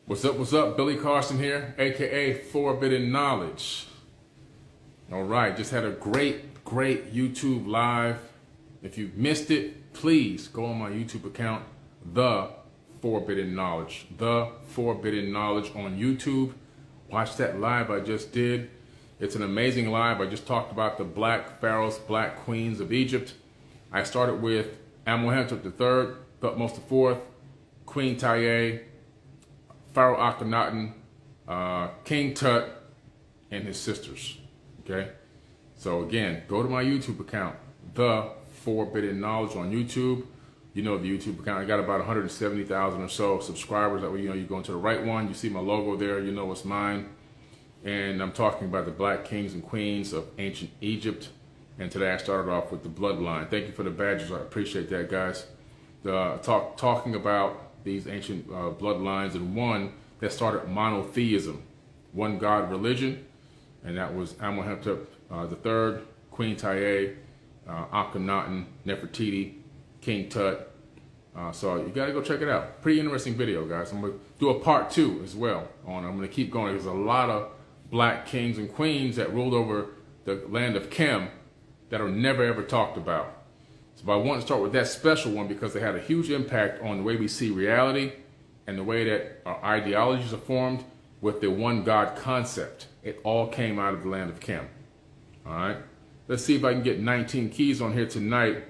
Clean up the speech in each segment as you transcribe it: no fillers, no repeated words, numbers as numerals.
What's up? What's up? Billy Carson here, aka Forbidden Knowledge. All right, just had a great YouTube live. If you missed it, please go on my YouTube account, The Forbidden Knowledge. The Forbidden Knowledge on YouTube. Watch that live I just did. It's an amazing live. I just talked about the black pharaohs, black queens of Egypt. I started with Amenhotep III, Thutmose IV, Queen Tiye, Pharaoh Akhenaten, King Tut, and his sisters. Okay? So again, go to my YouTube account, The Forbidden Knowledge on YouTube. You know the YouTube account. I got about 170,000 or so subscribers. That way, you know, you go into the right one. You see my logo there. You know it's mine. And I'm talking about the black kings and queens of ancient Egypt. And today I started off with the bloodline. Thank you for the badges. I appreciate that, guys. Talking about these ancient bloodlines, and one that started monotheism, one God religion, and that was Amenhotep III, Queen Tiye, Akhenaten, Nefertiti, King Tut. So you got to go check it out. Pretty interesting video, guys. I'm going to do a part 2 as well. I'm going to keep going. There's a lot of black kings and queens that ruled over the land of Chem that are never ever talked about. So I want to start with that special one because they had a huge impact on the way we see reality and the way that our ideologies are formed with the one God concept. It all came out of the land of Chem. All right. Let's see if I can get 19 keys on here tonight.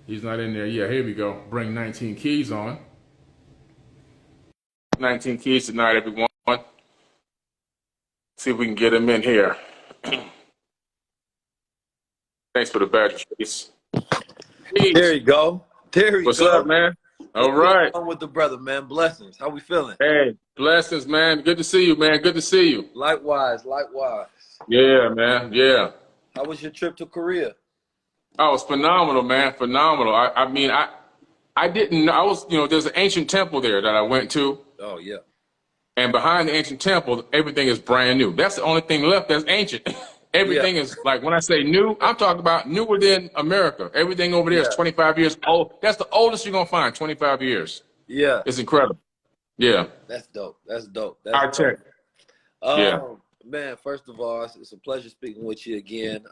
He's not in there. Yeah, here we go. Bring 19 keys on. 19 keys tonight, everyone. See if we can get him in here. Thanks for the badge, Chase. There you go. There you What's go. up, man? All right. What's with the brother, man? Blessings. How we feeling? Hey, blessings, man. Good to see you, man. Good to see you. Likewise, likewise. Yeah, man. Yeah. How was your trip to Korea? Oh, it was phenomenal, man. Phenomenal. I mean, I didn't know. I was, you know, there's an ancient temple there that I went to. Oh, yeah. And behind the ancient temple, everything is brand new. That's the only thing left that's ancient. Everything is, like, when I say new, I'm talking about newer than America. Everything over there is 25 years old. That's the oldest you're going to find, 25 years. Yeah. It's incredible. Yeah. That's dope. That's dope. That's High tech. Yeah. Man, first of all, it's a pleasure speaking with you again.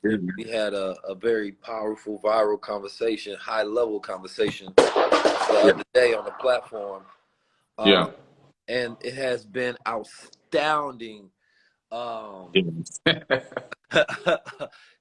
We had a very powerful, viral conversation, high-level conversation the other day on the platform. And it has been astounding.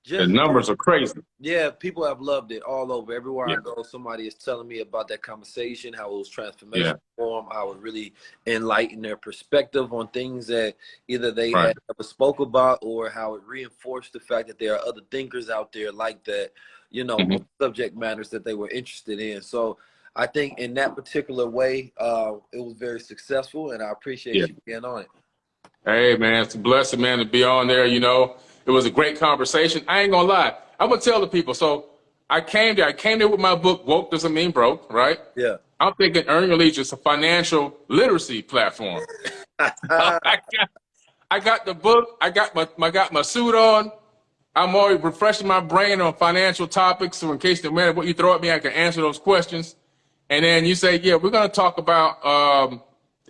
The numbers are crazy. Yeah, people have loved it all over. Everywhere I go, somebody is telling me about that conversation, how it was transformational for them, how it really enlightened their perspective on things that either they had never spoke about, or how it reinforced the fact that there are other thinkers out there like that, you know, subject matters that they were interested in. So I think in that particular way, it was very successful, and I appreciate you being on it. Hey, man, it's a blessing, man, to be on there. You know, it was a great conversation. I ain't gonna lie. I'm gonna tell the people. So I came there with my book, Woke Doesn't Mean Broke, right? Yeah. I'm thinking Earn Your Allegiance, a financial literacy platform. I got the book. I got my suit on. I'm always refreshing my brain on financial topics, so in case no matter what you throw at me, I can answer those questions. And then you say, yeah, we're gonna talk about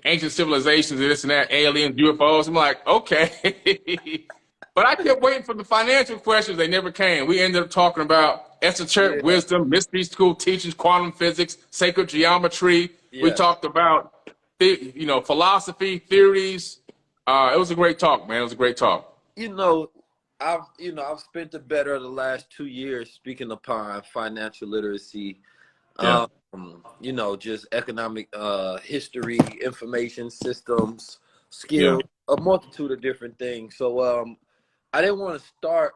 ancient civilizations and this and that, aliens, UFOs. I'm like, okay. But I kept waiting for the financial questions. They never came. We ended up talking about esoteric wisdom, mystery school teachings, quantum physics, sacred geometry. We talked about, you know, philosophy, theories. It was a great talk, man. It was a great talk. You know, I've spent the better of the last 2 years speaking upon financial literacy. You know, just economic history, information systems, skills, a multitude of different things. So I didn't want to start,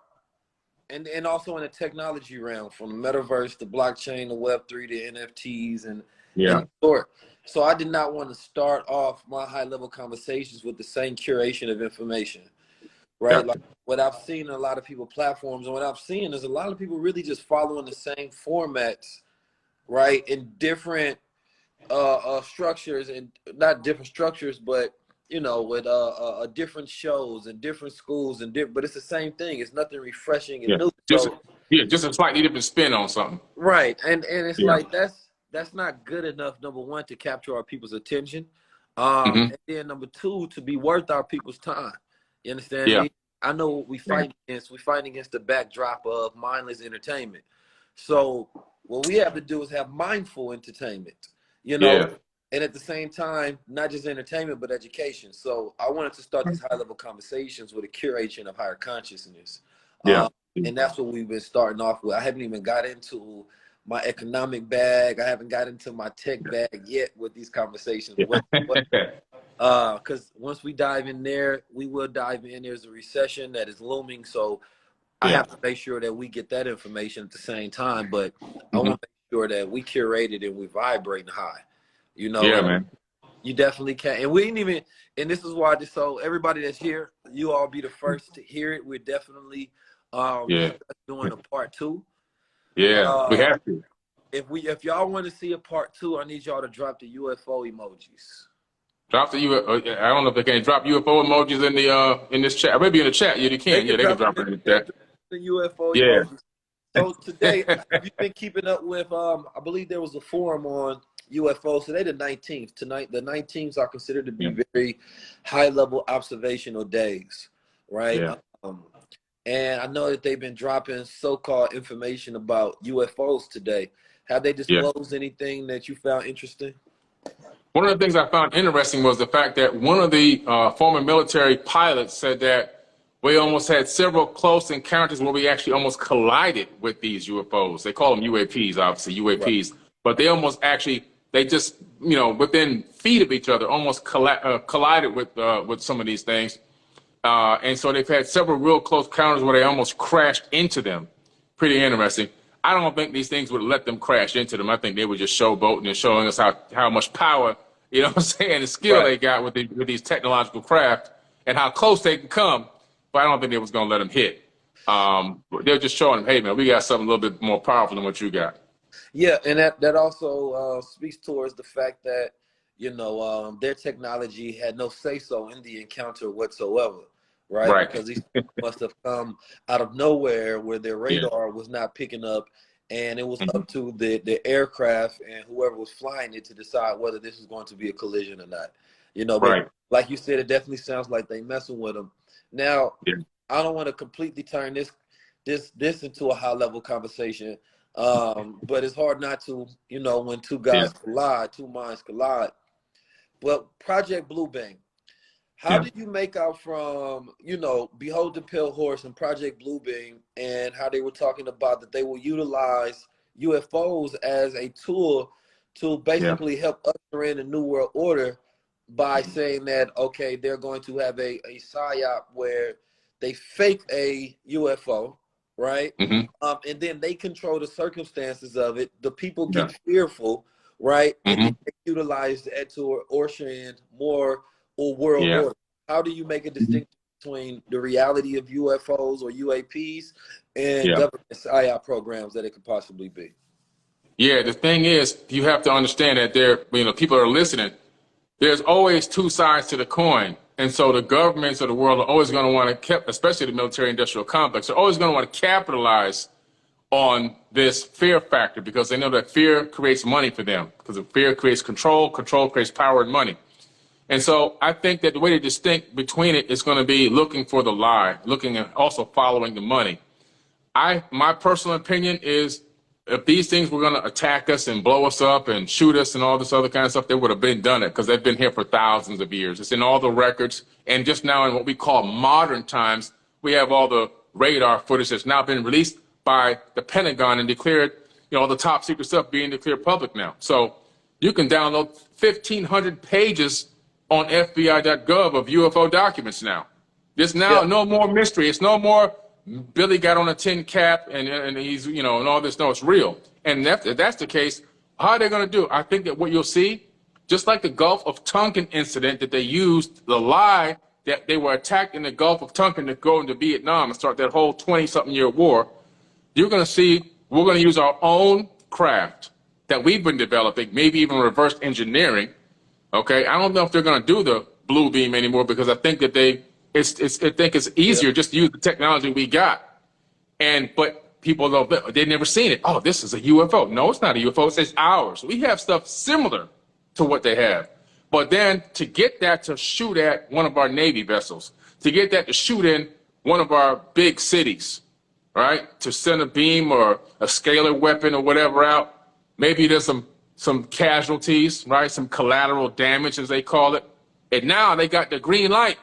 and also in the technology realm, from the metaverse, the blockchain, the Web3, the NFTs, and the sort. So I did not want to start off my high-level conversations with the same curation of information, right? Like what I've seen in a lot of people platforms, and what I've seen is a lot of people really just following the same formats, right, in different structures, and not different structures, but you know, with different shows and different schools but it's the same thing. It's nothing refreshing and new. Just a slightly different spin on something. Right, and it's like that's not good enough. Number one, to capture our people's attention. Mm-hmm. And then number two, to be worth our people's time. You understand Yeah. me? I know what we fight against. We fight against the backdrop of mindless entertainment. So what we have to do is have mindful entertainment, you know, Yeah. and at the same time, not just entertainment, but education. So I wanted to start these high-level conversations with a curation of higher consciousness. Yeah. And that's what we've been starting off with. I haven't even got into my economic bag. I haven't got into my tech bag yet with these conversations. Because once we dive in there, we will dive in. There's a recession that is looming. So I have to make sure that we get that information at the same time. But I want to make sure that we curate it and we vibrating high. You know, Yeah, and man. you definitely can. And we ain't even, and this is why, so everybody that's here, you all be the first to hear it. We're definitely doing a part two. Yeah, we have to. If y'all want to see a part two, I need y'all to drop the UFO emojis. Drop the I don't know if they can drop UFO emojis in this chat. Maybe in the chat. Yeah, they can. They can drop it in the chat. The UFO Yeah. emojis. So today, have you been keeping up with? I believe there was a forum on UFOs today, the 19th. Tonight, the 19th are considered to be very high-level observational days, right? Yeah. And I know that they've been dropping so-called information about UFOs today. Have they disclosed anything that you found interesting? One of the things I found interesting was the fact that one of the former military pilots said that we almost had several close encounters where we actually almost collided with these UFOs. They call them UAPs, obviously, UAPs. Right. But they almost actually, they just, within feet of each other, almost collided with some of these things. And so they've had several real close encounters where they almost crashed into them. Pretty interesting. I don't think these things would let them crash into them. I think they were just showboating and showing us how much power, what I'm saying, the skill they got with these technological craft and how close they can come. But I don't think they was going to let them hit. They're just showing them, hey, man, we got something a little bit more powerful than what you got. Yeah, and that also speaks towards the fact that, their technology had no say-so in the encounter whatsoever, right? Because these must have come out of nowhere where their radar was not picking up, and it was up to the aircraft and whoever was flying it to decide whether this was going to be a collision or not. But like you said, it definitely sounds like they messing with them. Now, I don't want to completely turn this into a high-level conversation, but it's hard not to, when two minds collide. But Project Bluebeam, how do you make out from, Behold the Pale Horse and Project Bluebeam, and how they were talking about that they will utilize UFOs as a tool to basically help usher in a new world order by saying that, okay, they're going to have a psyop where they fake a UFO, right? And then they control the circumstances of it. The people get fearful, right? And then they utilize that to usher in more world order. How do you make a distinction between the reality of UFOs or UAPs and government psyop programs that it could possibly be? Yeah, the thing is, you have to understand that people are listening. There's always two sides to the coin. And so the governments of the world are always going to want to, especially the military-industrial complex, are always going to want to capitalize on this fear factor because they know that fear creates money for them. Because fear creates control, control creates power and money. And so I think that the way to distinct between it is going to be looking for the lie, looking and also following the money. My personal opinion is if these things were going to attack us and blow us up and shoot us and all this other kind of stuff, they would have been done it because they've been here for thousands of years. It's in all the records. And just now in what we call modern times, we have all the radar footage that's now been released by the Pentagon and declared, all the top secret stuff being declared public now. So you can download 1,500 pages on FBI.gov of UFO documents now. There's now no more mystery. It's no more Billy got on a tin cap and he's, and all this. No, it's real. And if that's the case, how are they going to do? I think that what you'll see, just like the Gulf of Tonkin incident that they used, the lie that they were attacked in the Gulf of Tonkin to go into Vietnam and start that whole 20-something year war, you're going to see we're going to use our own craft that we've been developing, maybe even reverse engineering. Okay, I don't know if they're going to do the blue beam anymore because I think that I think it's easier just to use the technology we got. But people don't, they've never seen it. Oh, this is a UFO. No, it's not a UFO. It's ours. We have stuff similar to what they have. But then to get that to shoot at one of our Navy vessels, to get that to shoot in one of our big cities, right? To send a beam or a scalar weapon or whatever out, maybe there's some casualties, right? Some collateral damage, as they call it. And now they got the green light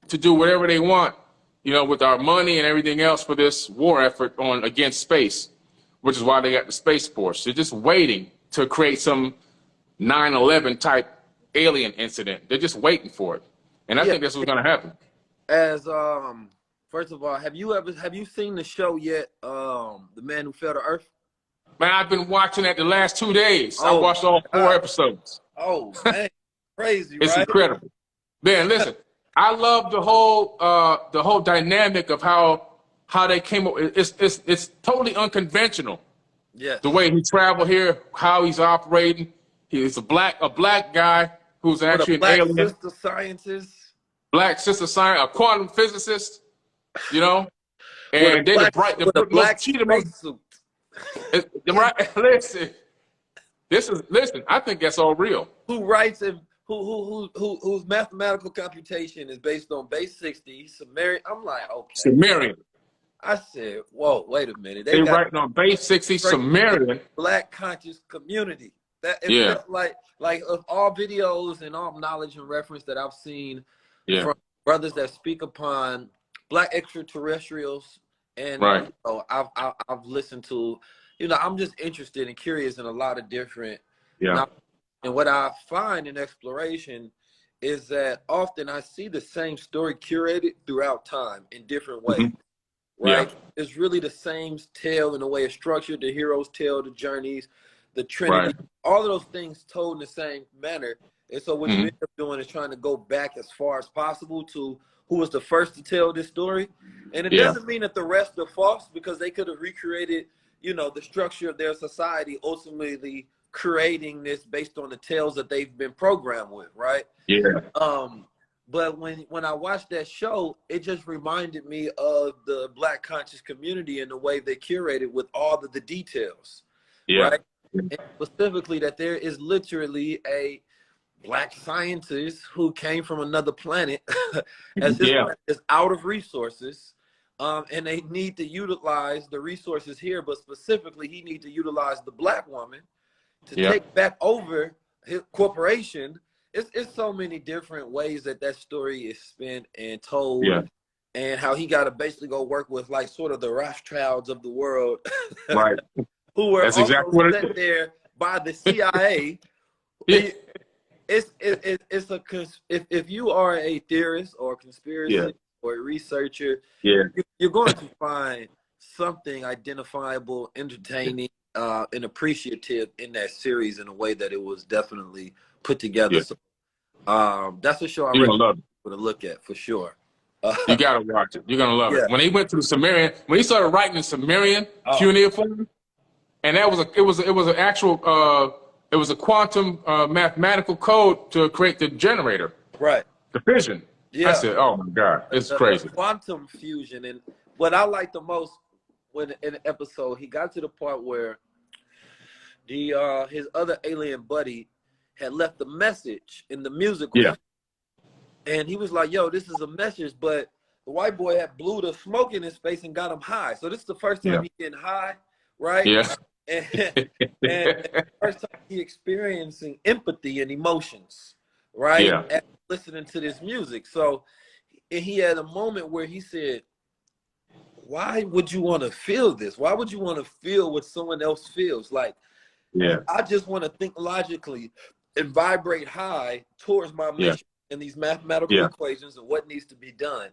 to do whatever they want, with our money and everything else for this war effort against space, which is why they got the Space Force. They're just waiting to create some 9/11 type alien incident. They're just waiting for it. And I think that's what's going to happen. As first of all, have you seen the show yet? The Man Who Fell to Earth. Man, I've been watching that the last 2 days. I watched all 4 episodes. Oh man, crazy! It's right? incredible. Man, listen, I love the whole dynamic of how they came up. It's totally unconventional. Yes. The way he traveled here, how he's operating. He's a black guy who's actually an alien. Sister scientist. Black sister scientist, a quantum physicist, and they're the black spacesuit. Right? Listen. I think that's all real. Who writes and whose mathematical computation is based on base 60 Sumerian? I'm like, okay. Sumerian. I said, whoa, wait a minute. They writing on base 60 Sumerian. Black conscious community. That's like of all videos and all knowledge and reference that I've seen from brothers that speak upon black extraterrestrials, and I've listened to, I'm just interested and curious in a lot of different. And what I find in exploration is that often I see the same story curated throughout time in different ways. Right? Yeah. It's really the same tale in the way it's structured, the hero's tale, the journeys, the Trinity, all of those things told in the same manner. And so what you end up doing is trying to go back as far as possible to who was the first to tell this story. And it doesn't mean that the rest are false, because they could have recreated, the structure of their society, ultimately creating this based on the tales that they've been programmed with, right? Yeah. But when I watched that show, it just reminded me of the Black conscious community and the way they curated with all of the details. Yeah. Right? And specifically that there is literally a Black scientist who came from another planet as his planet is out of resources. And they need to utilize the resources here, but specifically he needs to utilize the Black woman to take back over his corporation. It's so many different ways that story is spent and told, and how he got to basically go work with like sort of the Rothschilds of the world, right? Who were also sent there by the CIA. If you are a theorist or a conspiracy or a researcher, you're going to find something identifiable, entertaining, and appreciative in that series in a way that it was definitely put together. So that's a show I recommend people to look at for sure. You gotta watch it. You're gonna love it. When he went to the Sumerian, when he started writing in Sumerian cuneiform, and it was an actual it was a quantum mathematical code to create the generator, right? The fission. Yeah. I said, oh my God, it's crazy. Quantum fusion. And what I like the most when in the episode, he got to the part where his other alien buddy had left a message in the musical. Yeah. And he was like, yo, this is a message, but the white boy had blew the smoke in his face and got him high. So this is the first time he getting high, right? Yeah. And the first time he experiencing empathy and emotions, right? Yeah. After listening to this music. So he had a moment where he said, why would you want to feel this? Why would you want to feel what someone else feels? Like, I just want to think logically and vibrate high towards my mission and these mathematical equations and what needs to be done.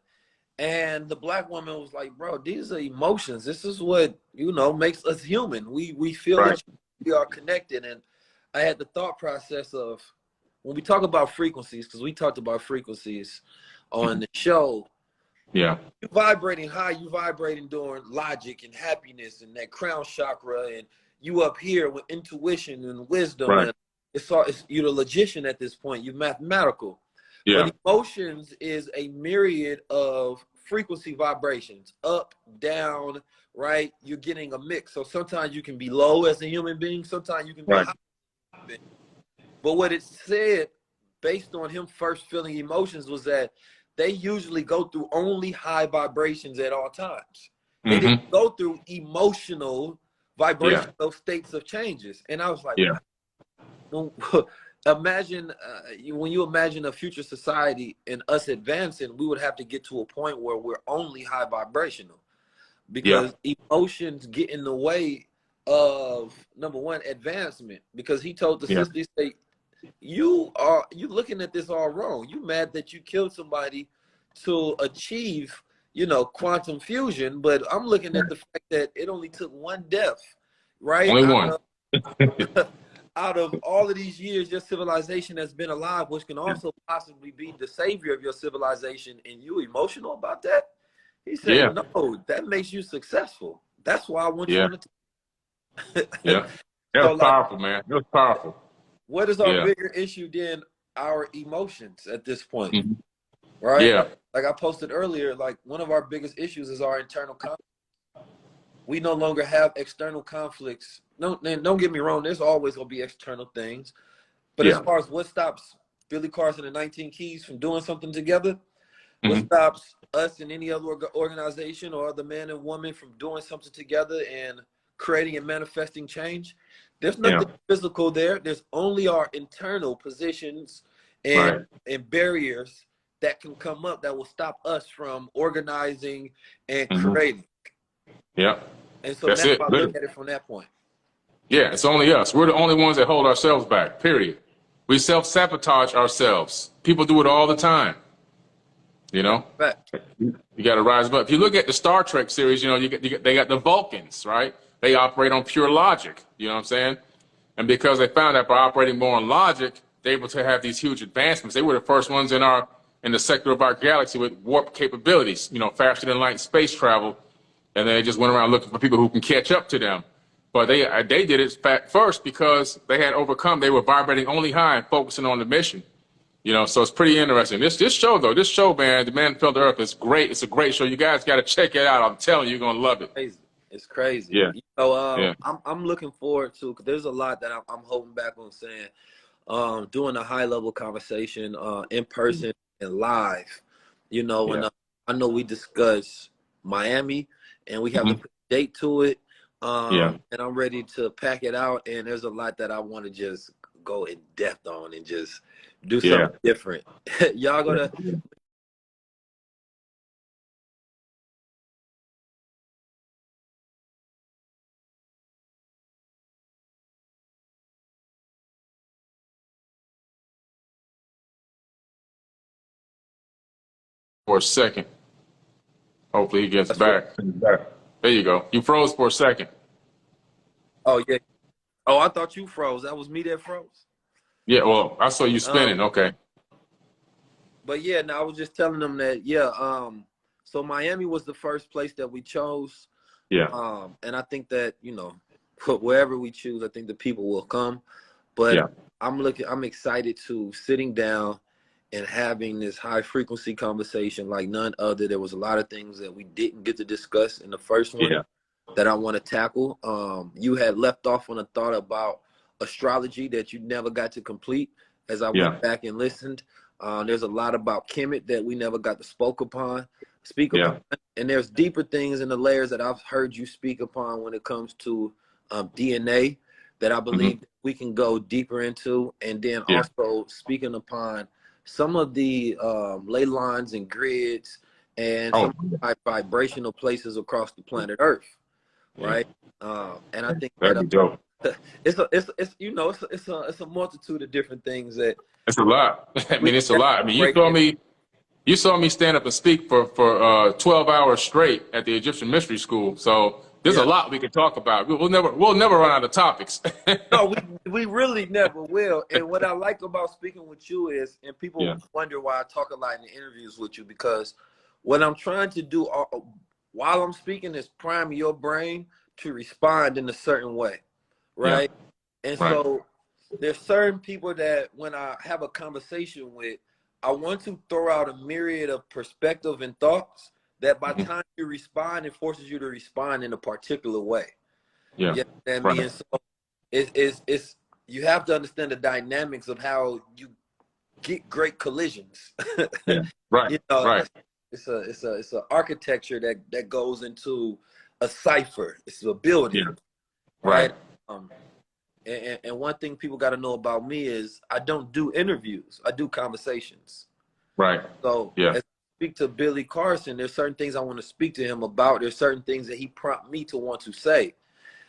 And the Black woman was like, bro, these are emotions. This is what, makes us human. We feel that we are connected. And I had the thought process of, when we talk about frequencies, because we talked about frequencies on the show. Yeah. You vibrating high, you vibrating during logic and happiness and that crown chakra, and you up here with intuition and wisdom. And you're a logician at this point. You're mathematical. Yeah. But emotions is a myriad of frequency vibrations, up, down, right? You're getting a mix. So sometimes you can be low as a human being. Sometimes you can be high. But what it said based on him first feeling emotions was that they usually go through only high vibrations at all times. They didn't go through emotional vibrational states of changes. And I was like, well, imagine when you imagine a future society and us advancing, we would have to get to a point where we're only high vibrational, because emotions get in the way of, number one, advancement. Because he told the sister, he said, you looking at this all wrong. You mad that you killed somebody to achieve, you know, quantum fusion, but I'm looking at the fact that it only took one death, right? Only one. Out of all of these years your civilization has been alive, which can also possibly be the savior of your civilization, and you emotional about that? He said, no, that makes you successful. That's why I want you on the That was powerful, man. It was powerful. What is our bigger issue than our emotions at this point? Right? Yeah. Like I posted earlier, like one of our biggest issues is our internal conflict. We no longer have external conflicts. No, don't get me wrong, there's always gonna be external things. But as far as what stops Billy Carson and 19 Keys from doing something together, what stops us and any other organization or other man and woman from doing something together and creating and manifesting change? There's nothing physical there. There's only our internal positions and barriers that can come up that will stop us from organizing and creating. And so that's why I look at it from that point. Yeah, it's only us. We're the only ones that hold ourselves back, period. We self-sabotage ourselves. People do it all the time. You know? You got to rise above. If you look at the Star Trek series, you know, they got the Vulcans, right? They operate on pure logic. You know what I'm saying? And because they found that by operating more on logic, they're able to have these huge advancements. They were the first ones in the sector of our galaxy with warp capabilities, you know, faster than light space travel. And they just went around looking for people who can catch up to them. But they did it first because they had overcome. They were vibrating only high and focusing on the mission. You know, so it's pretty interesting. This show, man, The Man Who Fell to Earth, is great. It's a great show. You guys got to check it out. I'm telling you, you're gonna love it. It's crazy. Yeah. You know, I'm looking forward to, because there's a lot that I'm holding back on saying. Doing a high level conversation in person and live. You know, and I know we discussed Miami, and we have to put a date to it. And I'm ready to pack it out. And there's a lot that I want to just go in depth on and just do something different. Y'all gonna for a second. Hopefully he gets back. There you go. You froze for a second. Oh yeah. Oh, I thought you froze. That was me that froze. Yeah, well, I saw you spinning. Okay. But yeah, no, I was just telling them that, so Miami was the first place that we chose. Yeah. And I think that, you know, wherever we choose, I think the people will come. But I'm excited to sitting down and having this high frequency conversation like none other. There was a lot of things that we didn't get to discuss in the first one that I want to tackle. You had left off on a thought about astrology that you never got to complete. As I went back and listened, there's a lot about Kemet that we never got to speak upon. And there's deeper things in the layers that I've heard you speak upon when it comes to DNA that I believe we can go deeper into. And then also speaking upon some of the ley lines and grids and some high vibrational places across the planet Earth, right? And I think that'd be dope. It's you know, it's a multitude of different things that it's a lot. I mean, it's a lot. I mean, you saw me stand up and speak for 12 hours straight at the Egyptian Mystery School. So there's a lot we can talk about. We'll never run out of topics. No, we really never will. And what I like about speaking with you is, and people wonder why I talk a lot in the interviews with you, because what I'm trying to do while I'm speaking is prime your brain to respond in a certain way, right? And so there's certain people that when I have a conversation with, I want to throw out a myriad of perspective and thoughts that by the time you respond, it forces you to respond in a particular way. You know what I mean? And so it's you have to understand the dynamics of how you get great collisions. Yeah. Right. You know, Right. it's a architecture that goes into a cipher. It's a building, Yeah. right? Right. Um, and one thing people got to know about me is I don't do interviews. I do conversations. Right. So Yeah. as I speak to Billy Carson, there's certain things I want to speak to him about. There's certain things that he prompt me to want to say,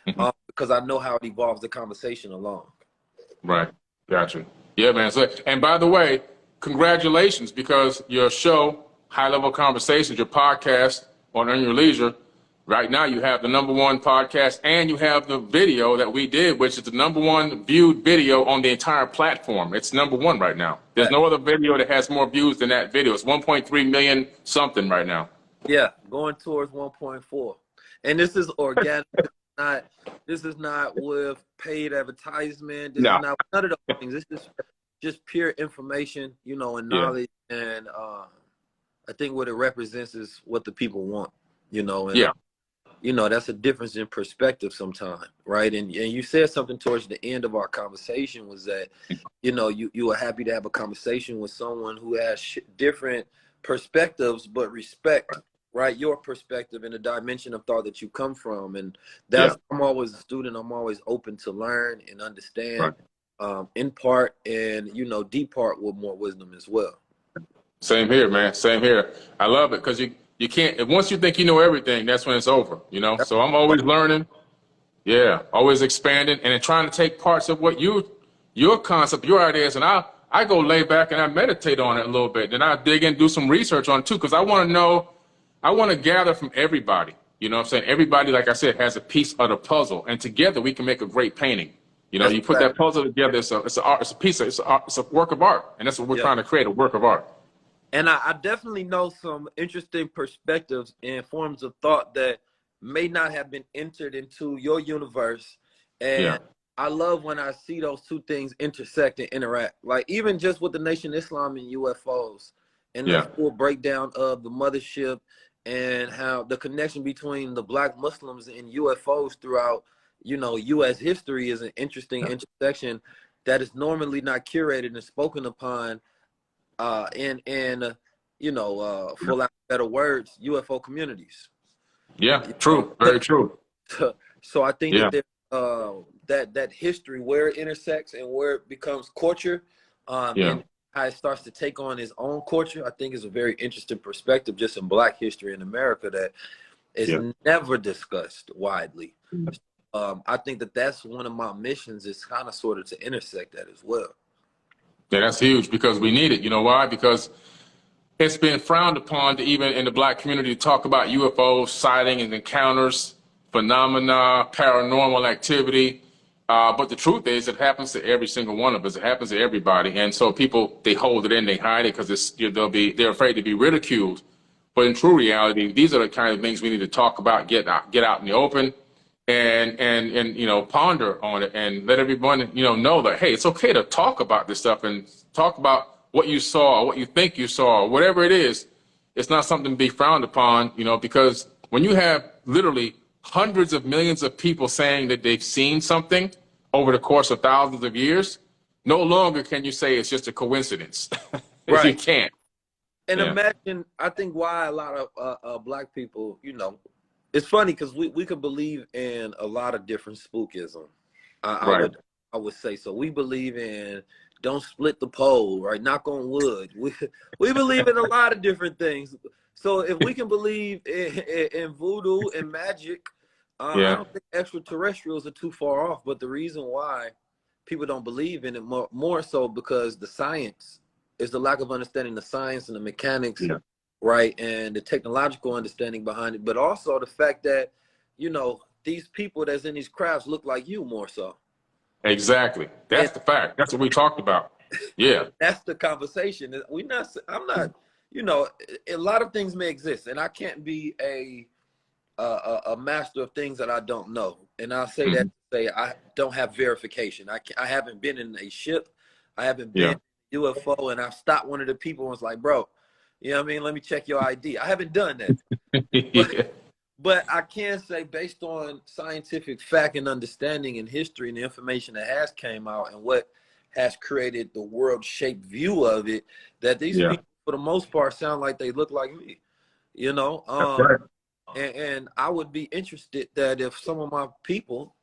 Mhm. because I know how it evolves the conversation along. Right. Gotcha. Yeah, man. So, and by the way, congratulations, because your show, High Level Conversations, your podcast on Earn Your Leisure, right now you have the #1 podcast, and you have the video that we did, which is the #1 viewed video on the entire platform. It's #1 right now. There's no other video that has more views than that video. It's 1.3 million something right now. Yeah, going towards 1.4. And this is organic. This is not with paid advertisement. This is No. not none of those things. This is just pure information, you know, and Yeah. knowledge. And I think what it represents is what the people want, you know. And Yeah. you know, that's a difference in perspective sometimes, right? And you said something towards the end of our conversation was that, you know, you were happy to have a conversation with someone who has different perspectives, but respect, right, your perspective and the dimension of thought that you come from. And that's, Yeah. I'm always a student. I'm always open to learn and understand, Right. in part, and, you know, depart with more wisdom as well. Same here, man. Same here. I love it because you can't. Once you think you know everything, that's when it's over. You know. So I'm always learning. Yeah, always expanding and then trying to take parts of what your concept, your ideas, and I go lay back and I meditate on it a little bit. Then I dig in, do some research on it too, because I want to know. I want to gather from everybody. You know what I'm saying? Everybody, like I said, has a piece of the puzzle, and together we can make a great painting. You know, That's you put that puzzle together, it's a art, it's a piece of, it's a work of art, and that's what we're trying to create, a work of art. And I definitely know some interesting perspectives and forms of thought that may not have been entered into your universe. And Yeah. I love when I see those two things intersect and interact. Like even just with the Nation of Islam and UFOs and the Yeah. full breakdown of the mothership and how the connection between the Black Muslims and UFOs throughout, you know, U.S. history is an interesting intersection that is normally not curated and spoken upon and you know, for lack of better words, UFO communities. Yeah. True. Very true. So I think Yeah. that there, that history where it intersects and where it becomes culture, Yeah. and how it starts to take on its own culture, I think is a very interesting perspective just in Black history in America that is never discussed widely. I think that that's one of my missions is kind of sort of to intersect that as well. Yeah, that's huge because we need it. You know why? Because it's been frowned upon to even in the Black community to talk about UFO sightings and encounters, phenomena, paranormal activity. But the truth is, it happens to every single one of us. It happens to everybody, and so people they hold it in, they hide it because they're afraid to be ridiculed. But in true reality, these are the kind of things we need to talk about, get out in the open, and you know, ponder on it and let everyone know that hey, it's okay to talk about this stuff and talk about what you saw or what you think you saw or whatever it is. It's not something to be frowned upon, because when you have literally hundreds of millions of people saying that they've seen something over the course of thousands of years, no longer can you say it's just a coincidence. Right. You can't. And Yeah. imagine, I think why a lot of Black people, it's funny because we could believe in a lot of different spookism. I would say so. We believe in don't split the pole, right? Knock on wood. We believe in a lot of different things. So if we can believe in voodoo and magic, I don't think extraterrestrials are too far off. But the reason why people don't believe in it more so because the science is the lack of understanding the science and the mechanics, right? And the technological understanding behind it, but also the fact that, these people that's in these crafts look like you more so. Exactly. That's the fact. That's what we talked about. Yeah. That's the conversation. I'm not, a lot of things may exist and I can't be a master of things that I don't know. And I'll say that to say I don't have verification. I haven't been in a ship. I haven't been UFO, and I stopped one of the people and was like, bro, you know what I mean? Let me check your ID. I haven't done that. But I can say based on scientific fact and understanding and history and the information that has came out and what has created the world-shaped view of it, that these people, for the most part, sound like they look like me, you know? That's right. And I would be interested that if some of my people,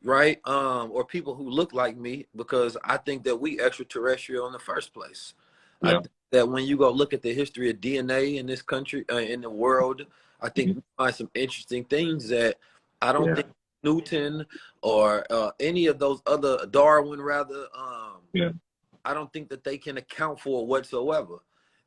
right, or people who look like me, because I think that we extraterrestrial in the first place. I think that when you go look at the history of DNA in this country, in the world, I think we find some interesting things that I don't think Newton or any of those other, Darwin rather, I don't think that they can account for whatsoever.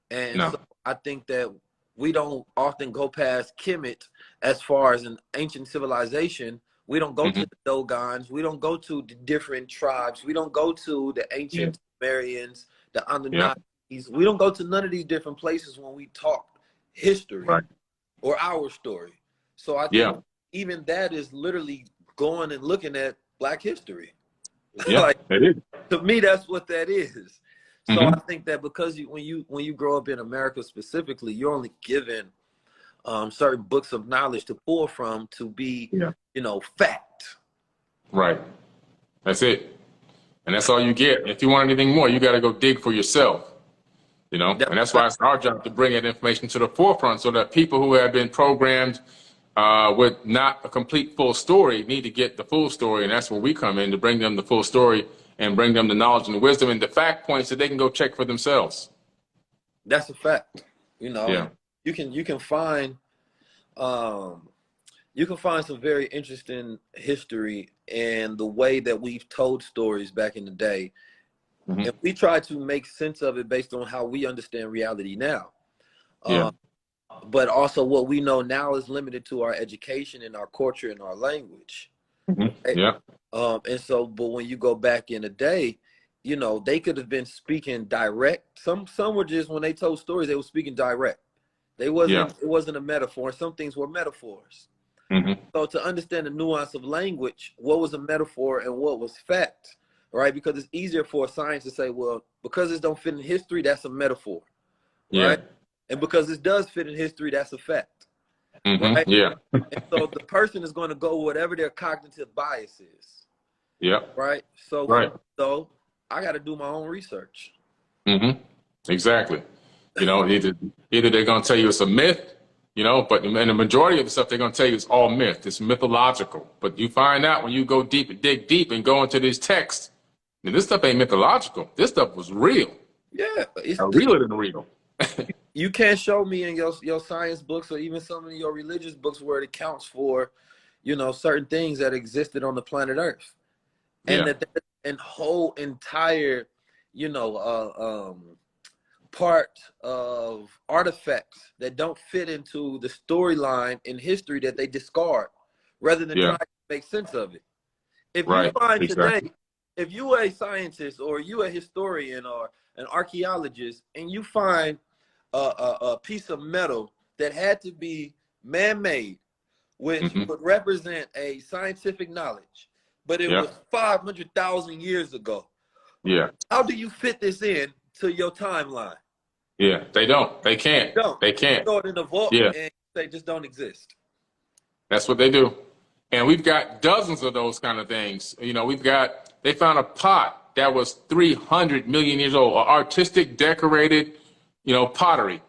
And so I think that we don't often go past Kemet as far as an ancient civilization. We don't go to the Dogons. We don't go to the different tribes. We don't go to the ancient Sumerians, the Anunnakis. We don't go to none of these different places when we talk history or our story. So I think even that is literally going and looking at Black history. Like, it is. To me, that's what that is. So I think that because when you grow up in America specifically, you're only given certain books of knowledge to pull from to be, you know, fact. Right. That's it. And that's all you get. If you want anything more, you got to go dig for yourself. You know, and that's why it's our job to bring that information to the forefront so that people who have been programmed with not a complete full story need to get the full story. And that's where we come in, to bring them the full story and bring them the knowledge and the wisdom and the fact points that they can go check for themselves. That's a fact. You know, you can find some very interesting history and the way that we've told stories back in the day. And we try to make sense of it based on how we understand reality now. But also what we know now is limited to our education and our culture and our language. And so, but when you go back in the day, you know, they could have been speaking direct. Some were just, when they told stories, they were speaking direct. It wasn't a metaphor. Some things were metaphors. So to understand the nuance of language, what was a metaphor and what was fact, right? Because it's easier for science to say, well, because this don't fit in history, that's a metaphor, right? And because this does fit in history, that's a fact, right? And so the person is going to go whatever their cognitive bias is. Right. So I got to do my own research. Exactly. You know, either they're going to tell you it's a myth, you know, but and the majority of the stuff they're going to tell you is all myth. It's mythological. But you find out when you go deep and dig deep and go into these texts, and this stuff ain't mythological. This stuff was real. It's realer than real. You can't show me in your science books or even some of your religious books where it accounts for, you know, certain things that existed on the planet Earth. And that whole entire, you know, part of artifacts that don't fit into the storyline in history that they discard rather than try to make sense of it. If you find today, if you are a scientist or you a historian or an archaeologist and you find a piece of metal that had to be man-made, which would represent a scientific knowledge, but it was 500,000 years ago. How do you fit this in to your timeline? They don't. They can't. They can't. Throw it in the vault and they just don't exist. That's what they do. And we've got dozens of those kind of things. You know, they found a pot that was 300 million years old, artistic, decorated, you know, pottery.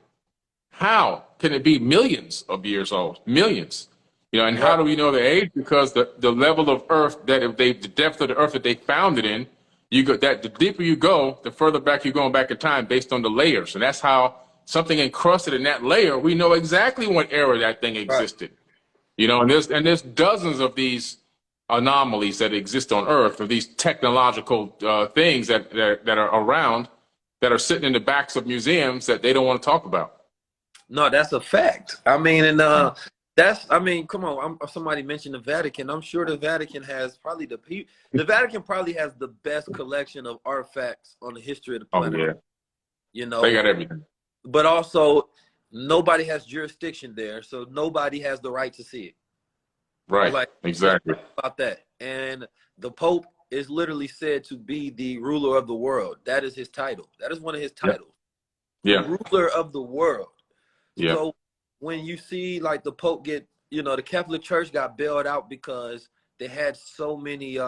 How can it be millions of years old? Millions. You know, and how do we know the age? Because the level of earth the depth of the earth that they found it in, the deeper you go, the further back you're going back in time based on the layers. And that's how something encrusted in that layer, we know exactly what era that thing existed. You know, and there's dozens of these anomalies that exist on Earth, or these technological things that are around, that are sitting in the backs of museums that they don't want to talk about. No, that's a fact. I mean, and come on. Somebody mentioned the Vatican. I'm sure the Vatican has probably the Vatican probably has the best collection of artifacts on the history of the planet. You know, they got everything. But also, nobody has jurisdiction there, so nobody has the right to see it. Right. Like, exactly. About that. And the Pope is literally said to be the ruler of the world. That is his title. That is one of his titles. The ruler of the world. So when you see like the Pope get, you know, the Catholic Church got bailed out because they had so many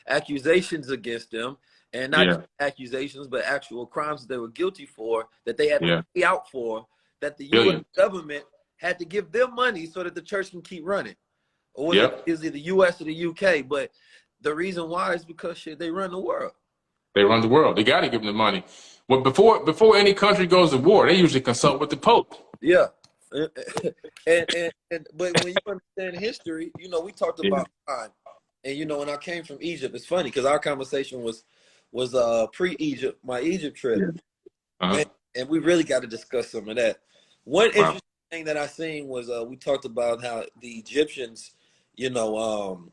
accusations against them, and not just accusations, but actual crimes that they were guilty for, that they had to pay out for, that the U.S. government had to give them money so that the church can keep running. Or was it is it the U.S. or the U.K.? But the reason why is because shit, they run the world. They run the world. They got to give them the money. Well, before any country goes to war, they usually consult with the Pope. Yeah. But when you understand history, you know, we talked about time. And you know, when I came from Egypt, it's funny because our conversation was pre-Egypt, my Egypt trip. And we really got to discuss some of that. One interesting thing that I seen was we talked about how the Egyptians, you know,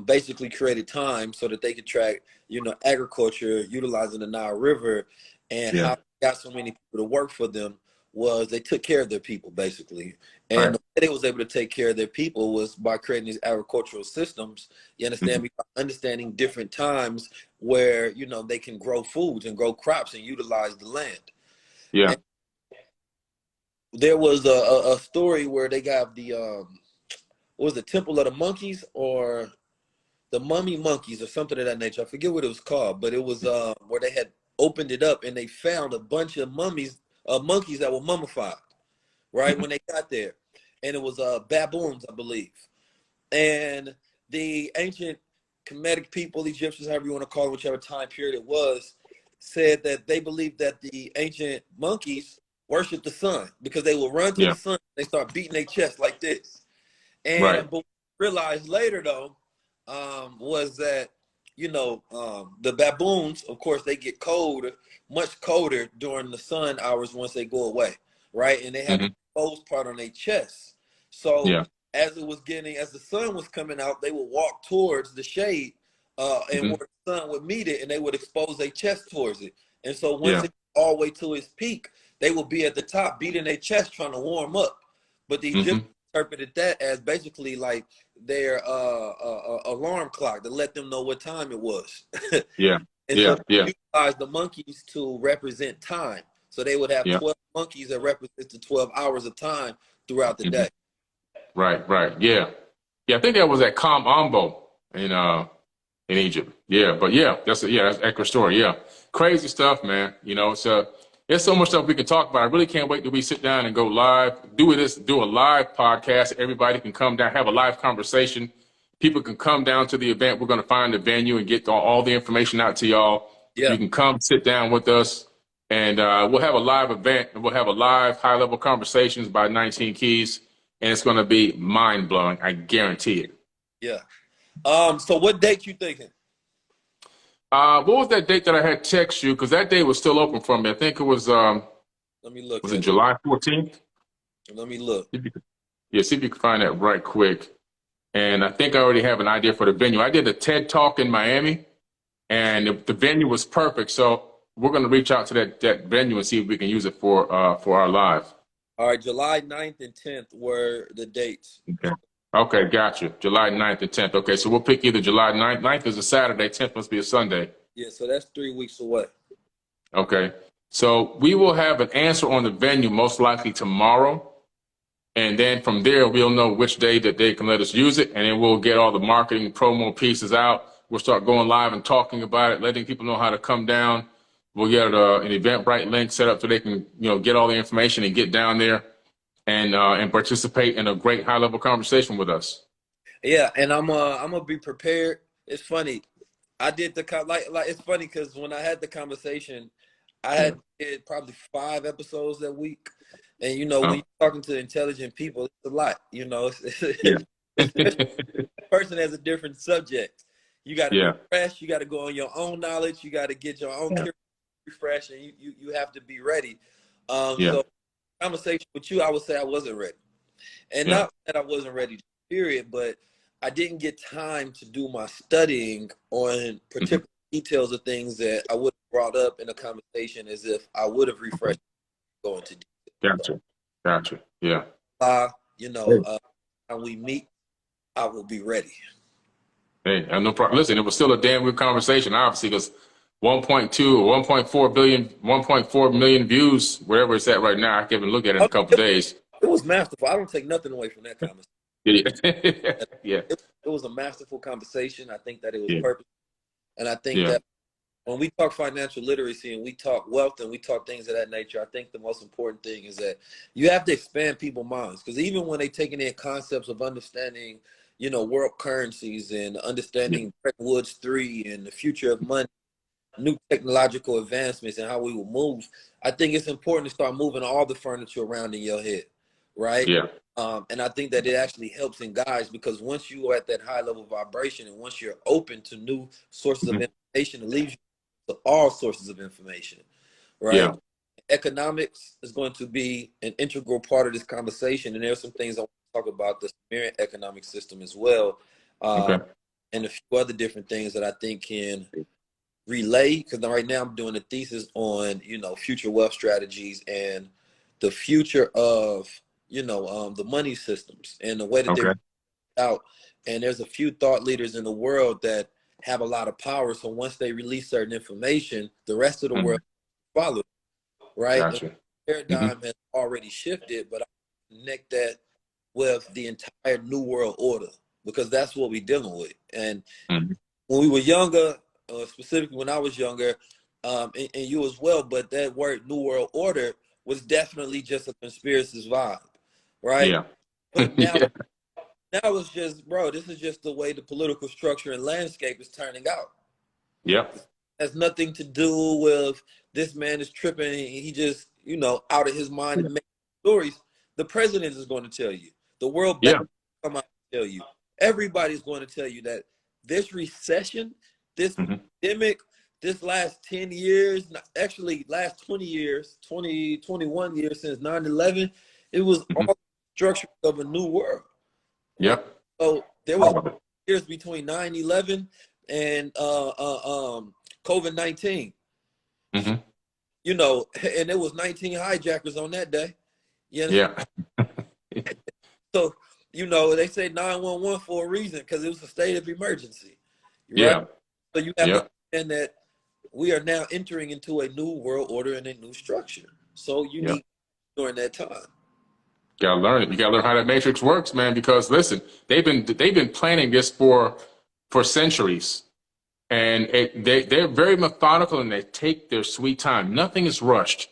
basically created time so that they could track, you know, agriculture utilizing the Nile River, and how they got so many people to work for them was they took care of their people basically. And the way they was able to take care of their people was by creating these agricultural systems. You understand me? By understanding different times where, you know, they can grow foods and grow crops and utilize the land. Yeah. And there was a story where they got the what was the Temple of the Monkeys or the Mummy Monkeys or something of that nature. I forget what it was called, but it was where they had opened it up and they found a bunch of monkeys that were mummified, right, when they got there. And it was baboons, I believe. And the ancient Kemetic people, Egyptians, however you want to call it, whichever time period it was, said that they believed that the ancient monkeys worshiped the sun because they would run to the sun, they start beating their chest like this. And but realized later though, was that, you know, the baboons, of course, they get cold, much colder during the sun hours once they go away, right? And they have the exposed part on their chest. So as the sun was coming out, they would walk towards the shade, and where the sun would meet it, and they would expose their chest towards it. And so once it all the way to its peak, they would be at the top, beating their chest, trying to warm up. But the Egyptians interpreted that as basically like their alarm clock to let them know what time it was. And so they utilized the monkeys to represent time. So they would have 12 monkeys that represent the 12 hours of time throughout the day. Right. Yeah, I think that was at Kam Ambo in Egypt. Yeah, but that's that's an accurate story. Yeah, crazy stuff, man. You know, there's so much stuff we can talk about. I really can't wait till we sit down and go live. Do a live podcast. Everybody can come down, have a live conversation. People can come down to the event. We're going to find the venue and get all the information out to y'all. Yeah. You can come sit down with us, and we'll have a live event, and we'll have a live high-level conversations by 19 Keys, and it's going to be mind-blowing. I guarantee it. Yeah. So what date you thinking? What was that date that I had text you? Because that day was still open for me. I think it was. Let me look. Was it July 14th? Let me look. See if you can find that right quick. And I think I already have an idea for the venue. I did a TED Talk in Miami, and the venue was perfect. So we're going to reach out to that venue and see if we can use it for our live. All right, July 9th and 10th were the dates. Okay, gotcha. July 9th and 10th. Okay, so we'll pick either July 9th. 9th is a Saturday, 10th must be a Sunday. Yeah, so that's 3 weeks away. Okay, so we will have an answer on the venue most likely tomorrow. And then from there, we'll know which day that they can let us use it. And then we'll get all the marketing promo pieces out. We'll start going live and talking about it, letting people know how to come down. We'll get an Eventbrite link set up so they can, get all the information and get down there and participate in a great high-level conversation with us. Yeah, and I'm gonna be prepared. It's funny. I did it's funny because when I had the conversation, I did probably 5 episodes that week. And, when you're talking to intelligent people, it's a lot, the person has a different subject. You got to be fresh. You got to go on your own knowledge. You got to get your own refresh, and you have to be ready. So conversation with you, I would say I wasn't ready. And not that I wasn't ready, period, but I didn't get time to do my studying on particular details of things that I would have brought up in a conversation as if I would have refreshed going to detail. Gotcha. Yeah. When we meet, I will be ready. Hey, no problem. Listen, it was still a damn good conversation, obviously, because 1.2 or 1.4 million views, wherever it's at right now. I can't even look at it in a couple of days. It was masterful. I don't take nothing away from that conversation. Yeah. Yeah. It was a masterful conversation. I think that it was Yeah. purposeful. And I think Yeah. that when we talk financial literacy and we talk wealth and we talk things of that nature, I think the most important thing is that you have to expand people's minds. Because even when they taking in concepts of understanding, world currencies and Yeah. understanding Bretton Woods 3 and the future of money, new technological advancements and how we will move, I think it's important to start moving all the furniture around in your head, right? Yeah. And I think that it actually helps in guys because once you are at that high level vibration and once you're open to new sources of Mhm. information, it leaves you to all sources of information, right? Yeah. Economics is going to be an integral part of this conversation, and there's some things I want to talk about the Sumerian economic system as well, Okay. and a few other different things that I think can relay. Because right now I'm doing a thesis on future wealth strategies and the future of the money systems and the way that they're Okay. out. And there's a few thought leaders in the world that have a lot of power. So once they release certain information, the rest of the world Mhm. follow, right? And Gotcha. the Hmm. paradigm has already shifted, but I connect that with the entire new world order because that's what we're dealing with. And Hmm. when we were younger, specifically when I was younger, and you as well, but that word new world order was definitely just a conspiracist vibe, right? Yeah. But now Yeah. now it's just, bro, this is just the way the political structure and landscape is turning out. Yep. It has nothing to do with this man is tripping. He just, out of his mind and making stories. The president is going to tell you. The World Bank Yeah. will come out and tell you. Everybody's going to tell you that this recession, this Hmm. pandemic, this last 10 years, actually last 20 years, 21 years since 9/11, it was Hmm. all structure of a new world. Right. Yep. So there was All of it. years between 9/11 and COVID-19. Hmm. And there was 19 hijackers on that day. You understand? Yeah. So, they say 911 for a reason because it was a state of emergency. Right? Yeah. So you have to Yeah. understand that we are now entering into a new world order and a new structure. So you Yeah. need during that time. Gotta learn it. You gotta learn how that matrix works, man. Because listen, they've been planning this for centuries, and they're very methodical and they take their sweet time. Nothing is rushed.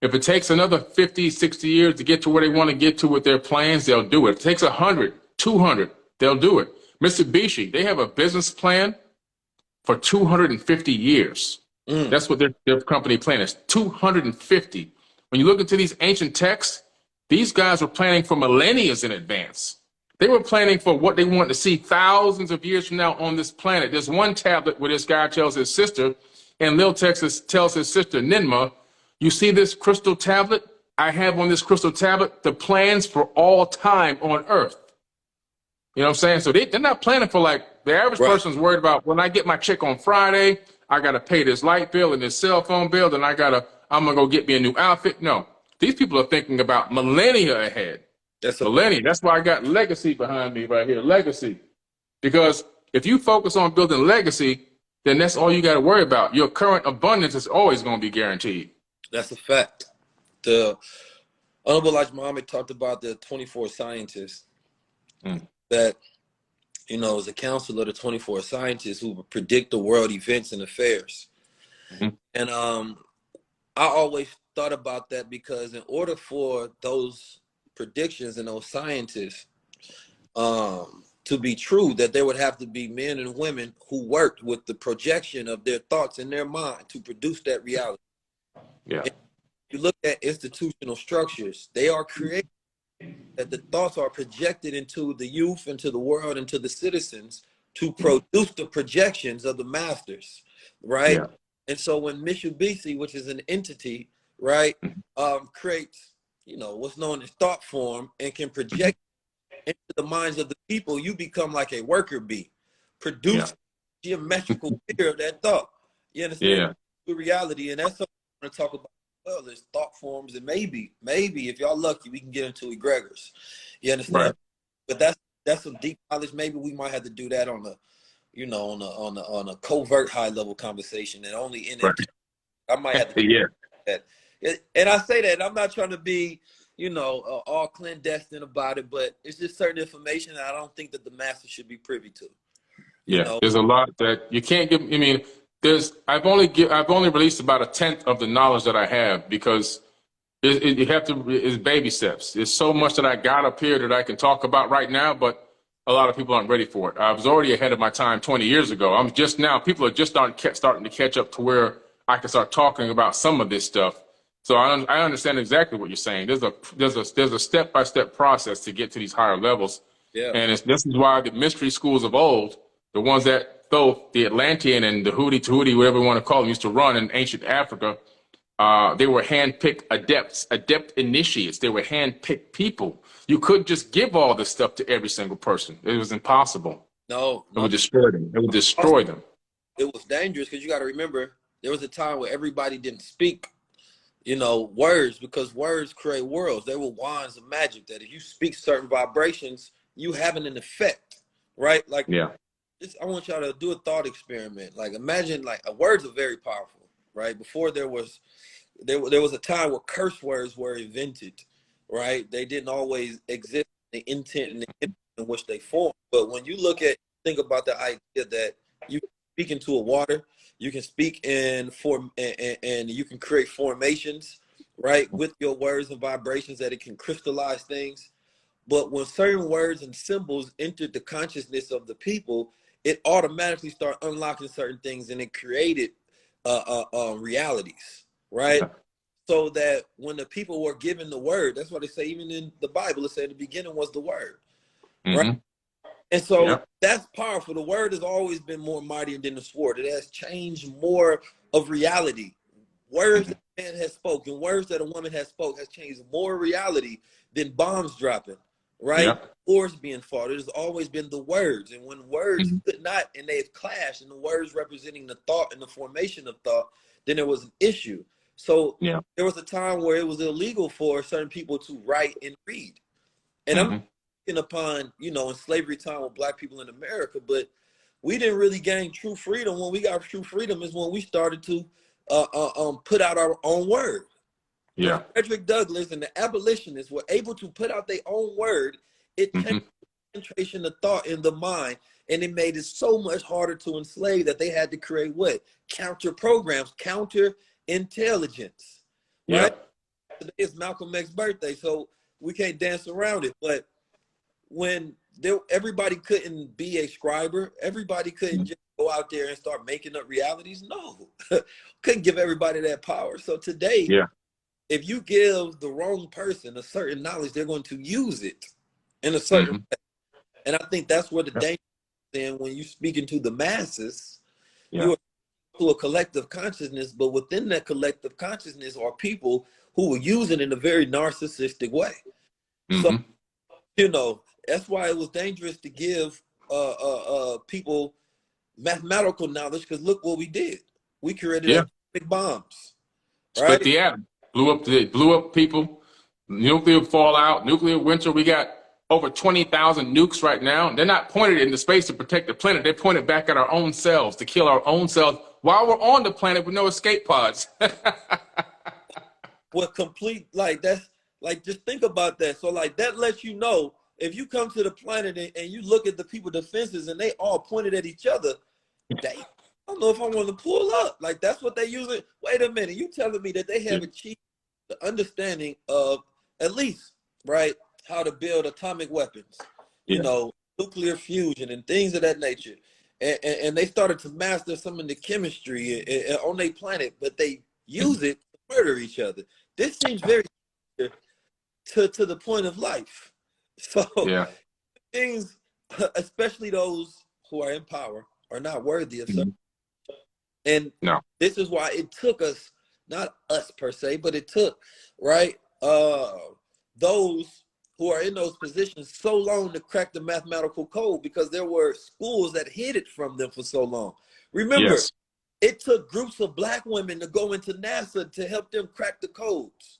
If it takes another 50, 60 years to get to where they want to get to with their plans, they'll do it. If it takes 100, 200, they'll do it. Mitsubishi, they have a business plan for 250 years. Mm. That's what their company plan is, 250. When you look into these ancient texts, these guys were planning for millennia in advance. They were planning for what they want to see thousands of years from now on this planet. There's one tablet where this guy tells his sister, and Lil Texas tells his sister, Ninma, you see this crystal tablet? I have on this crystal tablet the plans for all time on Earth. You know what I'm saying? So they're not planning for like the average Right. person's worried about when I get my check on Friday, I got to pay this light bill and this cell phone bill, then I'm going to go get me a new outfit. No, these people are thinking about millennia ahead. That's a Millennia. That's why I got legacy behind me right here. Legacy. Because if you focus on building legacy, then that's all you got to worry about. Your current abundance is always going to be guaranteed. that's a fact. The Honorable Elijah Muhammad talked about the 24 scientists Mm. that is a council of the 24 scientists who would predict the world events and affairs. Mhm. And I always thought about that because in order for those predictions and those scientists to be true, that there would have to be men and women who worked with the projection of their thoughts in their mind to produce that reality. Yeah. And if you look at institutional structures, they are created that the thoughts are projected into the youth, into the world, into the citizens to produce the projections of the masters, right? Yeah. And so when Mitsubishi, which is an entity, right, Mhm. creates, what's known as thought form and can Mhm. project into the minds of the people, you become like a worker bee, Yeah. produce geometrical figure of that thought. You understand? Yeah. The reality, and that's something I want to talk about. Well, there's thought forms, and maybe if y'all lucky, we can get into egregors. You understand? Right. But that's some deep knowledge. Maybe we might have to do that on a, on a covert high level conversation, and only Right. NFT. I might have to do Yeah. that. And I say that I'm not trying to be all clandestine about it, but it's just certain information that I don't think that the masses should be privy to. Yeah, there's a lot that you can't give. I mean, I've only released about 1/10 of the knowledge that I have because you have to. It's baby steps. There's so much that I got up here that I can talk about right now, but a lot of people aren't ready for it. I was already ahead of my time 20 years ago. I'm just now. People are just starting to catch up to where I can start talking about some of this stuff. So I understand exactly what you're saying. There's a step-by-step process to get to these higher levels. Yeah. And this is why the mystery schools of old, the ones that though the Atlantean and the Hootie Tootie, whatever you want to call them, used to run in ancient Africa, they were hand-picked adept initiates. They were hand-picked people. You couldn't just give all this stuff to every single person. It was impossible. No. It would destroy them. It would destroy them. It was dangerous because you got to remember there was a time where everybody didn't speak, words, because words create worlds. They were wands of magic that if you speak certain vibrations, you having an effect, right? Like, yeah. I want y'all to do a thought experiment. Like, imagine, like, words are very powerful, right? Before there was a time where curse words were invented, right? They didn't always exist in the intent and the intent in which they formed. But when you think about the idea that you speak into a water, you can speak and you can create formations, right, with your words and vibrations that it can crystallize things. But when certain words and symbols entered the consciousness of the people, it automatically started unlocking certain things, and it created realities, right? Yeah. So that when the people were given the word, that's why they say, even in the Bible, it said the beginning was the word, right? And so that's powerful. The word has always been more mighty than the sword. It has changed more of reality. Words that a man has spoken, words that a woman has spoke, has changed more reality than bombs dropping, right? Wars being fought. It has always been the words. And when words could not, and they've clashed, and the words representing the thought and the formation of thought, then there was an issue. So there was a time where it was illegal for certain people to write and read. And I'm upon, in slavery time with Black people in America, but we didn't really gain true freedom. When we got true freedom is when we started to put out our own word. When Frederick Douglass and the abolitionists were able to put out their own word, it changed the concentration of thought in the mind, and it made it so much harder to enslave that they had to create what? Counter programs, counter intelligence, right? Today is Malcolm X's birthday, so we can't dance around it, but when everybody couldn't be a scriber, everybody couldn't just go out there and start making up realities. No, couldn't give everybody that power. So today, if you give the wrong person a certain knowledge, they're going to use it in a certain way. And I think that's where the danger is in when you speak into the masses, you're to a collective consciousness, but within that collective consciousness are people who are using it in a very narcissistic way. So, that's why it was dangerous to give people mathematical knowledge, because look what we did. We created atomic bombs. Split the atom. Blew up people. Nuclear fallout, nuclear winter. We got over 20,000 nukes right now. They're not pointed into space to protect the planet. They're pointed back at our own selves to kill our own selves while we're on the planet with no escape pods. Just think about that. So that lets you know, if you come to the planet and you look at the people defenses and they all pointed at each other, I don't know if I want to pull up. Like, that's what they using. Wait a minute, you telling me that they have achieved the understanding of at least, right, how to build atomic weapons, nuclear fusion and things of that nature. And they started to master some of the chemistry on their planet, but they use it to murder each other. This seems very to the point of life. So things, especially those who are in power, are not worthy of certain. And this is why it took us, not us per se, but it took, those who are in those positions so long to crack the mathematical code, because there were schools that hid it from them for so long. Remember, it took groups of Black women to go into NASA to help them crack the codes.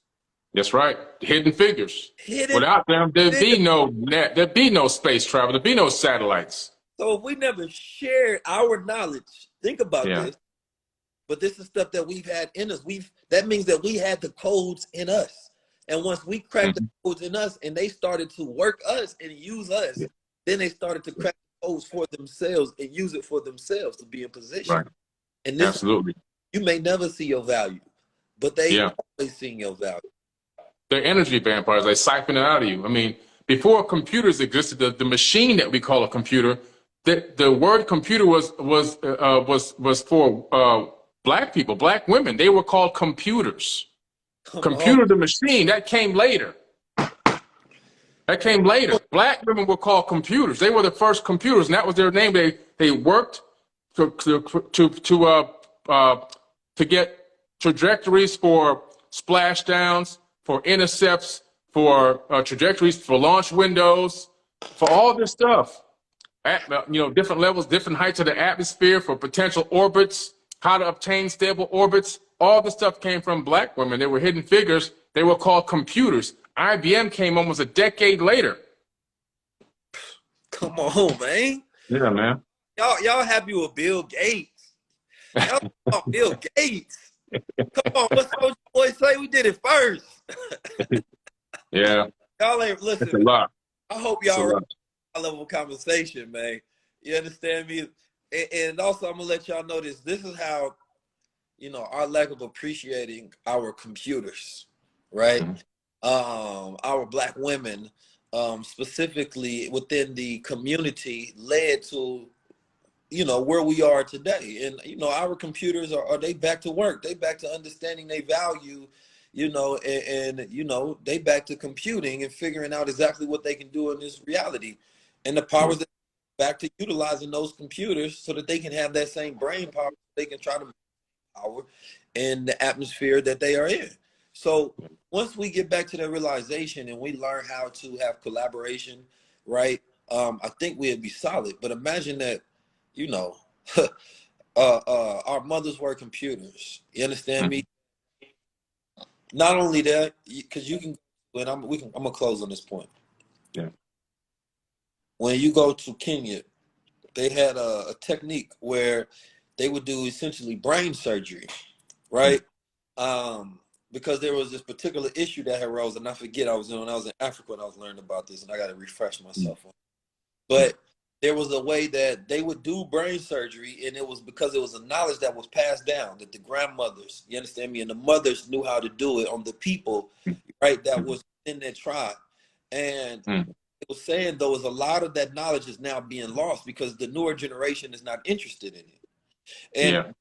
That's right. Hidden figures. Without them, there'd be no space travel. There'd be no satellites. So if we never shared our knowledge, think about this. But this is stuff that we've had in us. That means that we had the codes in us. And once we cracked the codes in us and they started to work us and use us, then they started to crack the codes for themselves and use it for themselves to be in position. Right. And this, Absolutely. you may never see your value, but they always seeing your value. They're energy vampires. They siphon it out of you. I mean, before computers existed, the machine that we call a computer, the word computer was for black people, black women. They were called computers. Computer, the machine, that came later. That came later. Black women were called computers. They were the first computers, and that was their name. They worked to get trajectories for splashdowns, for intercepts, for trajectories for launch windows, for all this stuff. Different levels, different heights of the atmosphere, for potential orbits, how to obtain stable orbits. All the stuff came from black women. They were hidden figures. They were called computers. IBM came almost a decade later. Come on, man. Yeah, man. Y'all happy with Bill Gates? Y'all Bill Gates. Come on, what's those boys say? We did it first. Yeah. Y'all ain't listen. It's a lot. I hope y'all are a level of conversation, man. You understand me? And also, I'm gonna let y'all know this. This is how, our lack of appreciating our computers, right? Our black women, specifically within the community, led to, where we are today. And, our computers are they back to work. They back to understanding their value, and they back to computing and figuring out exactly what they can do in this reality. And the powers that back to utilizing those computers so that they can have that same brain power. They can try to power in the atmosphere that they are in. So once we get back to that realization and we learn how to have collaboration, right? I think we'd be solid. But imagine that, our mothers were computers. You understand me? Not only that, because you can, and I'm gonna close on this point. Yeah. When you go to Kenya, they had a technique where they would do essentially brain surgery, right? Because there was this particular issue that arose, and I forget when I was in Africa when I was learning about this, and I got to refresh myself on it. But there was a way that they would do brain surgery, and it was because it was a knowledge that was passed down, that the grandmothers, you understand me, and the mothers knew how to do it on the people, right, that was in their tribe. And it was saying, though, is a lot of that knowledge is now being lost because the newer generation is not interested in it. And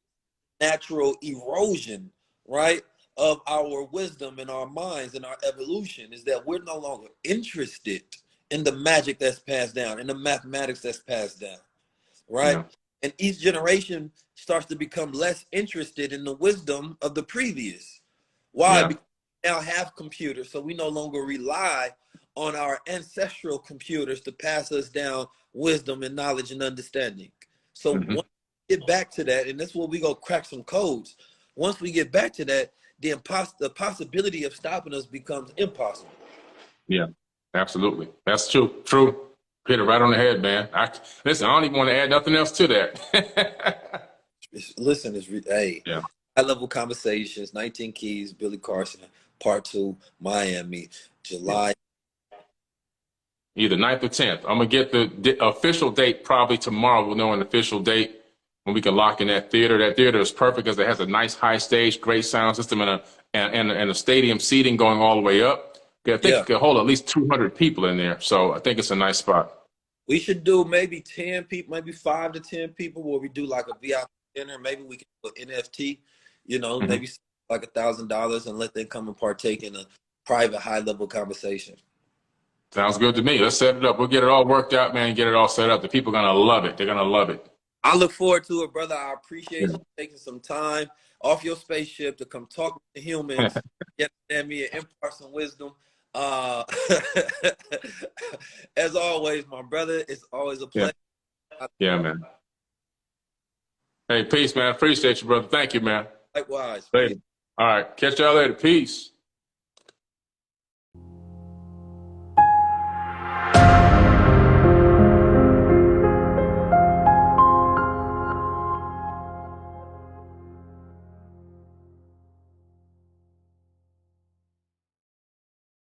natural erosion, right, of our wisdom and our minds and our evolution is that we're no longer interested in the magic that's passed down, in the mathematics that's passed down, right? Yeah. And each generation starts to become less interested in the wisdom of the previous. Why? Because we now have computers, so we no longer rely on our ancestral computers to pass us down wisdom and knowledge and understanding. So once we get back to that, and that's where we go crack some codes. Once we get back to that, the possibility of stopping us becomes impossible. Yeah, absolutely. That's true. True. Hit it right on the head, man. Listen, I don't even want to add nothing else to that. High-level conversations, 19 Keys, Billy Carson, Part 2, Miami, July. Either 9th or 10th. I'm going to get the official date probably tomorrow. We'll know an official date when we can lock in that theater. That theater is perfect because it has a nice high stage, great sound system, and a stadium seating going all the way up. I think it could hold at least 200 people in there. So I think it's a nice spot. We should do maybe 10 people, maybe 5 to 10 people where we do like a VIP dinner. Maybe we can do an NFT, maybe like $1,000 and let them come and partake in a private high-level conversation. Sounds good to me. Let's set it up. We'll get it all worked out, man, get it all set up. The people are going to love it. They're going to love it. I look forward to it, brother. I appreciate you taking some time off your spaceship to come talk to humans, get me and impart some wisdom. As always, my brother, it's always a pleasure. Yeah, man. Hey, peace, man. Appreciate you, brother. Thank you, man. Likewise. Later. All right. Catch y'all later. Peace.